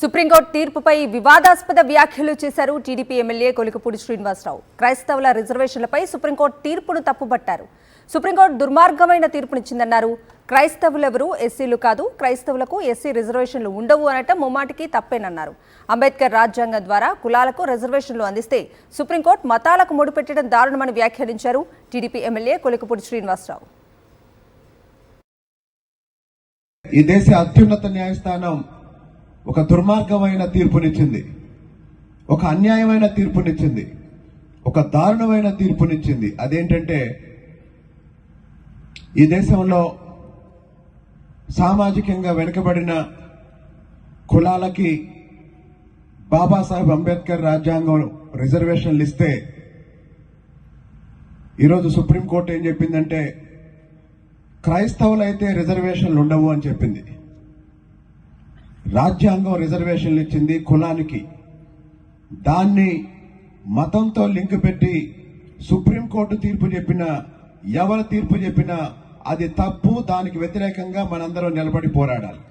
Supreme court తీర్పుపై వివాదాస్పద వ్యాఖ్యలు చేశారు టీడీపీ ఎమ్మెల్యే కొలికపూడి శ్రీనివాసరావు. క్రైస్తవుల రిజర్వేషన్లపై సుప్రీంకోర్టు తీర్పును తప్పుపట్టారు. సుప్రీంకోర్టు దుర్మార్గమైన తీర్పునిచ్చిందన్నారు. క్రైస్తవులెవరూ ఎస్సీలు కాదు, క్రైస్తవులకు ఎస్సీ రిజర్వేషన్లు ఉండవు అనటం ముమ్మాటికి తప్పేనన్నారు. అంబేద్కర్ రాజ్యాంగం ద్వారా కులాలకు రిజర్వేషన్లు అందిస్తే సుప్రీంకోర్టు మతాలకు ముడిపెట్టడం దారుణమని వ్యాఖ్యానించారు టీడీపీ ఎమ్మెల్యే కొలికపూడి శ్రీనివాసరావు. ఈ దేశ అత్యున్నత న్యాయస్థానం ఒక దుర్మార్గమైన తీర్పునిచ్చింది, ఒక అన్యాయమైన తీర్పునిచ్చింది, ఒక దారుణమైన తీర్పునిచ్చింది. అదేంటంటే ఈ దేశంలో సామాజికంగా వెనుకబడిన కులాలకి బాబాసాహెబ్ అంబేద్కర్ రాజ్యాంగం రిజర్వేషన్లు ఇస్తే ఈరోజు సుప్రీంకోర్టు ఏం చెప్పిందంటే క్రైస్తవులైతే రిజర్వేషన్లు ఉండవు అని చెప్పింది. రాజ్యాంగం రిజర్వేషన్లు ఇచ్చింది కులానికి, దాన్ని మతంతో లింక్ పెట్టి సుప్రీంకోర్టు తీర్పు చెప్పినా ఎవరు తీర్పు చెప్పినా అది తప్పు. దానికి వ్యతిరేకంగా మనందరం నిలబడి పోరాడాలి.